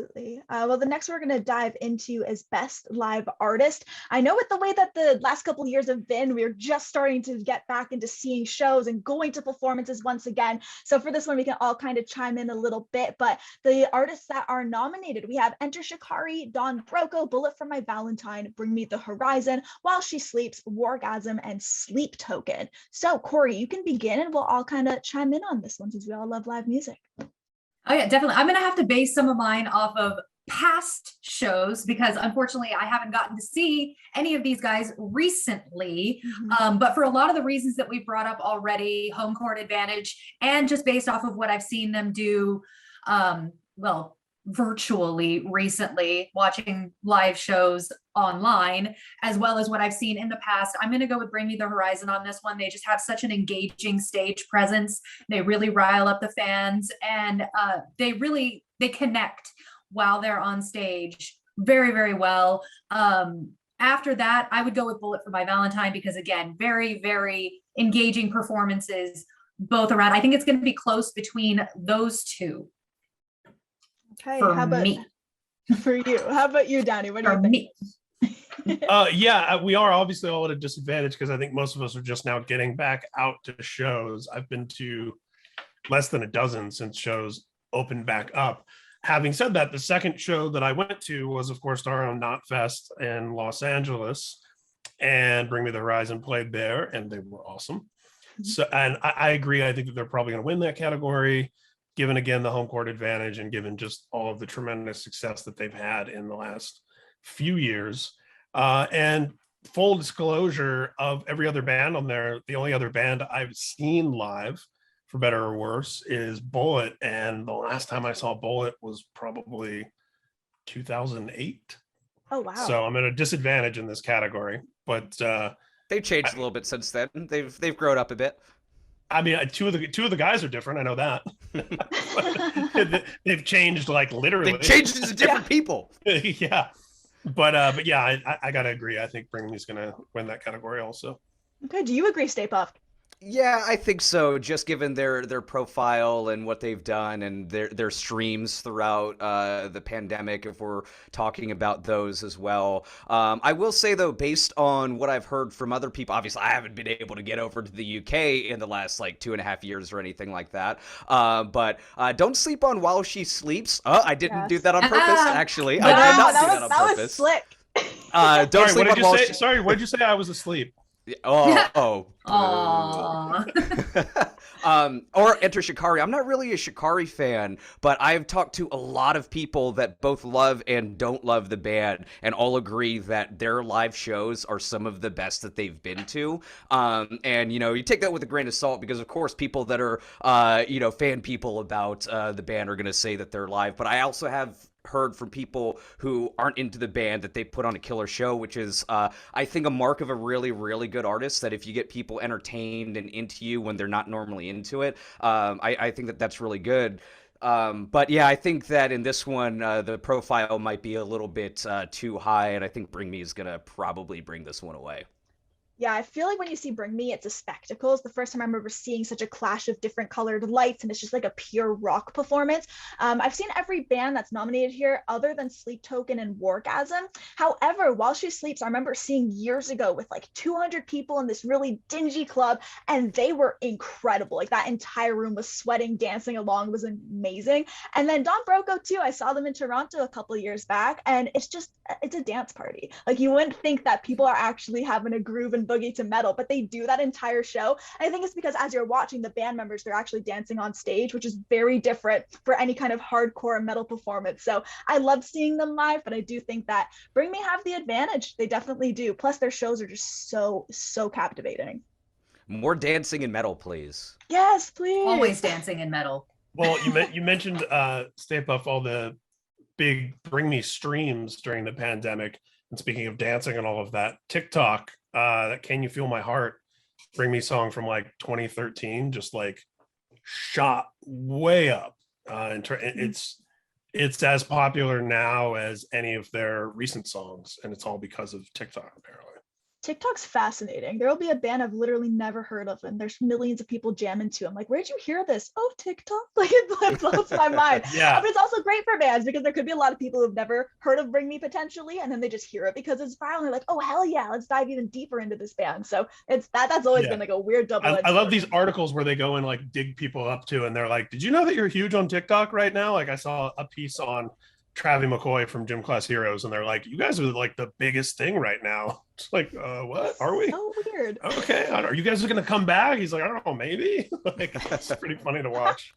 Absolutely. Well, the next we're going to dive into is Best Live Artist. I know with the way that the last couple of years have been, we're just starting to get back into seeing shows and going to performances once again. So for this one, we can all kind of chime in a little bit. But the artists that are nominated, we have Enter Shikari, Broco, Bullet for My Valentine, Bring Me the Horizon, While She Sleeps, Wargasm, and Sleep Token. So Cori, you can begin and we'll all kind of chime in on this one since we all love live music. Oh yeah, definitely. I'm going to have to base some of mine off of past shows because unfortunately I haven't gotten to see any of these guys recently. But for a lot of the reasons that we've brought up already, home court advantage, and just based off of what I've seen them do, well, virtually recently, watching live shows online, as well as what I've seen in the past, I'm going to go with Bring Me the Horizon on this one. They just have such an engaging stage presence. They really rile up the fans, and they connect while they're on stage very, very well. After that, I would go with Bullet for My Valentine because, again, very, very engaging performances both around. I think it's going to be close between those two. Okay, how about me? For you? How about you, Downey? What do you think? Yeah, we are obviously all at a disadvantage because I think most of us are just now getting back out to shows. I've been to less than a dozen since shows opened back up. Having said that, the second show that I went to was, of course, our own Knot Fest in Los Angeles, and Bring Me the Horizon played there, and they were awesome. So, and I agree. I think that they're probably going to win that category, given again the home court advantage and given just all of the tremendous success that they've had in the last few years. And full disclosure of every other band on there, the only other band I've seen live, for better or worse, is Bullet. And the last time I saw Bullet was probably 2008. Oh, wow. So I'm at a disadvantage in this category, but they've changed a little bit since then. They've grown up a bit. I mean, two of the guys are different. I know that. They've changed, like, literally. They've changed into different people. Yeah, but yeah, I gotta agree. I think Bring Me's gonna win that category also. Okay, do you agree, Stay Puft? Yeah, I think so. Just given their profile and what they've done and their streams throughout the pandemic, if we're talking about those as well. I will say though, based on what I've heard from other people, obviously I haven't been able to get over to the UK in the last like 2.5 years or anything like that. But don't sleep on While She Sleeps. I didn't do that on purpose. Actually, I did not do that on purpose. That was slick. Don't sleep on While She... Sorry, what did you say? I was asleep. Oh. Aww. Or Enter Shikari. I'm not really a Shikari fan, but I've talked to a lot of people that both love and don't love the band, and all agree that their live shows are some of the best that they've been to. And, you know, you take that with a grain of salt because, of course, people that are, fan people about the band are going to say that they're live. But I also have heard from people who aren't into the band that they put on a killer show, which is I think a mark of a really, really good artist, that if you get people entertained and into you when they're not normally into it, I think that that's really good. But yeah, I think that in this one, the profile might be a little bit too high, and I think Bring Me is gonna probably bring this one away. Yeah, I feel like when you see Bring Me, it's a spectacle. It's the first time I remember seeing such a clash of different colored lights, and it's just like a pure rock performance. I've seen every band that's nominated here other than Sleep Token and Wargasm. However, While She Sleeps, I remember seeing years ago with like 200 people in this really dingy club, and they were incredible. Like that entire room was sweating, dancing along, was amazing. And then Broco too, I saw them in Toronto a couple of years back, and it's a dance party. Like you wouldn't think that people are actually having a groove and boogie to metal, but they do that entire show. And I think it's because as you're watching the band members, they're actually dancing on stage, which is very different for any kind of hardcore metal performance. So I love seeing them live, but I do think that Bring Me have the advantage. They definitely do. Plus their shows are just so captivating. More dancing in metal, please. Yes, please. Always dancing in metal. Well, you mentioned Stay Puft, all the big Bring Me streams during the pandemic. And speaking of dancing and all of that, TikTok, that Can You Feel My Heart Bring Me song from like 2013 just like shot way up. It's as popular now as any of their recent songs, and it's all because of TikTok apparently. TikTok's fascinating. There will be a band I've literally never heard of, and there's millions of people jamming to. I'm like, where'd you hear this? Oh, TikTok! Like it blows my mind. Yeah. But it's also great for bands because there could be a lot of people who've never heard of Bring Me potentially, and then they just hear it because it's viral. And they're like, oh hell yeah, let's dive even deeper into this band. So it's that's always been like a weird double-edged. I love these articles where they go and like dig people up to, and they're like, "Did you know that you're huge on TikTok right now?" Like I saw a piece on Travis McCoy from Gym Class Heroes, and they're like, "You guys are like the biggest thing right now." It's like, what are we? So weird. Okay, are you guys going to come back? He's like, I don't know, maybe. Like, it's pretty funny to watch.